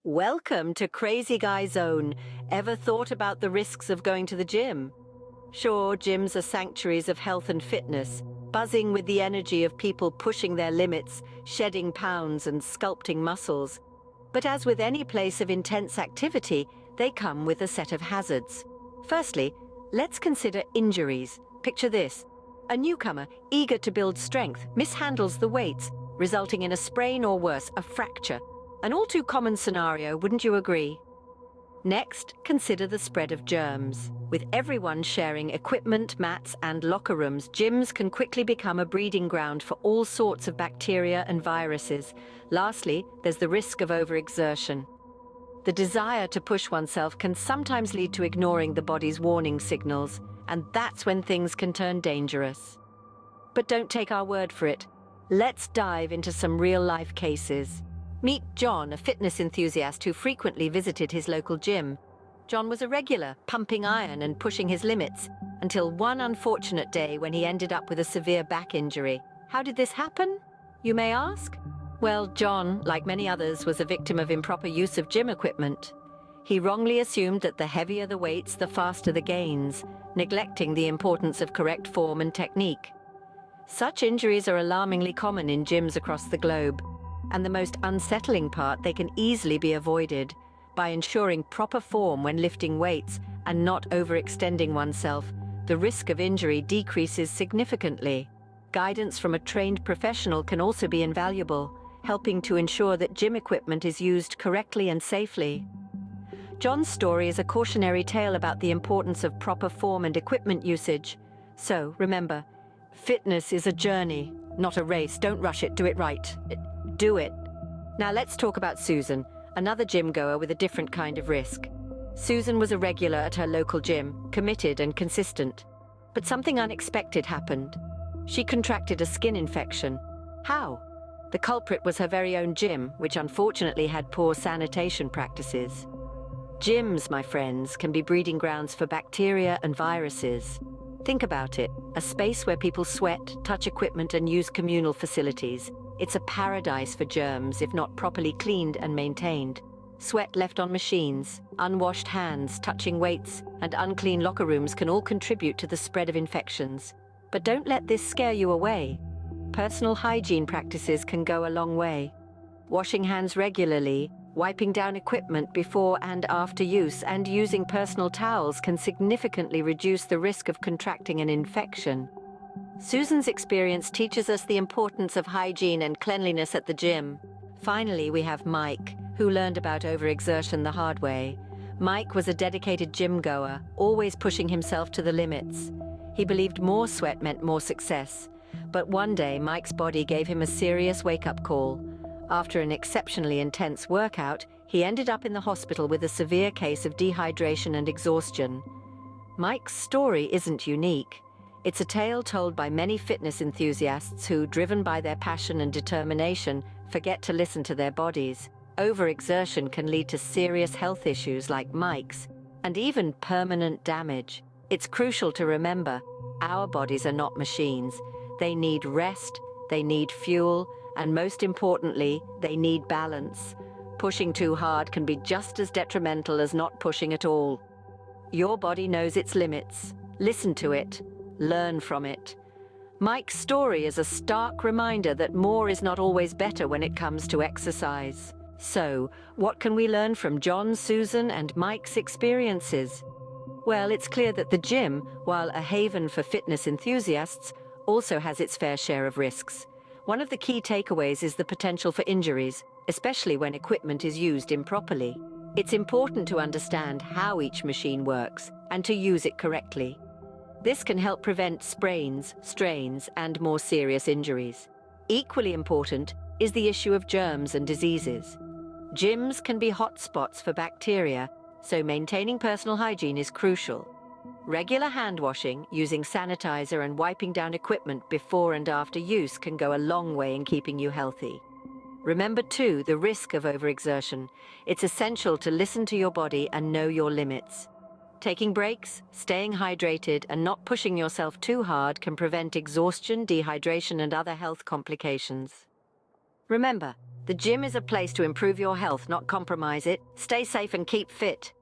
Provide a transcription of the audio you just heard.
Welcome to Crazy Guy Zone. Ever thought about the risks of going to the gym? Sure, gyms are sanctuaries of health and fitness, buzzing with the energy of people pushing their limits, shedding pounds and sculpting muscles. But as with any place of intense activity, they come with a set of hazards. Firstly, let's consider injuries. Picture this. A newcomer, eager to build strength, mishandles the weights, resulting in a sprain or worse, a fracture. An all too common scenario, wouldn't you agree? Next, consider the spread of germs. With everyone sharing equipment, mats, and locker rooms, gyms can quickly become a breeding ground for all sorts of bacteria and viruses. Lastly, there's the risk of overexertion. The desire to push oneself can sometimes lead to ignoring the body's warning signals, and that's when things can turn dangerous. But don't take our word for it. Let's dive into some real-life cases. Meet John, a fitness enthusiast who frequently visited his local gym. John was a regular, pumping iron and pushing his limits, until one unfortunate day when he ended up with a severe back injury. How did this happen, you may ask? Well, John, like many others, was a victim of improper use of gym equipment. He wrongly assumed that the heavier the weights, the faster the gains, neglecting the importance of correct form and technique. Such injuries are alarmingly common in gyms across the globe. And the most unsettling part, they can easily be avoided by ensuring proper form when lifting weights and not overextending oneself. The risk of injury decreases significantly. Guidance from a trained professional can also be invaluable, helping to ensure that gym equipment is used correctly and safely. John's story is a cautionary tale about the importance of proper form and equipment usage. So, remember, fitness is a journey, not a race. Don't rush it, do it right. Do it. Now let's talk about Susan, another gym goer with a different kind of risk. Susan was a regular at her local gym, committed and consistent. But something unexpected happened. She contracted a skin infection. How? The culprit was her very own gym, which unfortunately had poor sanitation practices. Gyms, my friends, can be breeding grounds for bacteria and viruses. Think about it, a space where people sweat, touch equipment and use communal facilities. It's a paradise for germs if not properly cleaned and maintained. Sweat left on machines, unwashed hands, touching weights, and unclean locker rooms can all contribute to the spread of infections. But don't let this scare you away. Personal hygiene practices can go a long way. Washing hands regularly, wiping down equipment before and after use, and using personal towels can significantly reduce the risk of contracting an infection. Susan's experience teaches us the importance of hygiene and cleanliness at the gym. Finally, we have Mike, who learned about overexertion the hard way. Mike was a dedicated gym goer, always pushing himself to the limits. He believed more sweat meant more success. But one day, Mike's body gave him a serious wake-up call. After an exceptionally intense workout, he ended up in the hospital with a severe case of dehydration and exhaustion. Mike's story isn't unique. It's a tale told by many fitness enthusiasts who, driven by their passion and determination, forget to listen to their bodies. Overexertion can lead to serious health issues like Mike's, and even permanent damage. It's crucial to remember, our bodies are not machines. They need rest, they need fuel, and most importantly, they need balance. Pushing too hard can be just as detrimental as not pushing at all. Your body knows its limits. Listen to it. Learn from it. Mike's story is a stark reminder that more is not always better when it comes to exercise. So, what can we learn from John, Susan, and Mike's experiences? Well, it's clear that the gym, while a haven for fitness enthusiasts, also has its fair share of risks. One of the key takeaways is the potential for injuries, especially when equipment is used improperly. It's important to understand how each machine works and to use it correctly. This can help prevent sprains, strains, and more serious injuries. Equally important is the issue of germs and diseases. Gyms can be hotspots for bacteria, so maintaining personal hygiene is crucial. Regular hand washing, using sanitizer and wiping down equipment before and after use can go a long way in keeping you healthy. Remember too, the risk of overexertion. It's essential to listen to your body and know your limits. Taking breaks, staying hydrated, and not pushing yourself too hard can prevent exhaustion, dehydration, and other health complications. Remember, The gym is a place to improve your health, not compromise it. Stay safe and keep fit.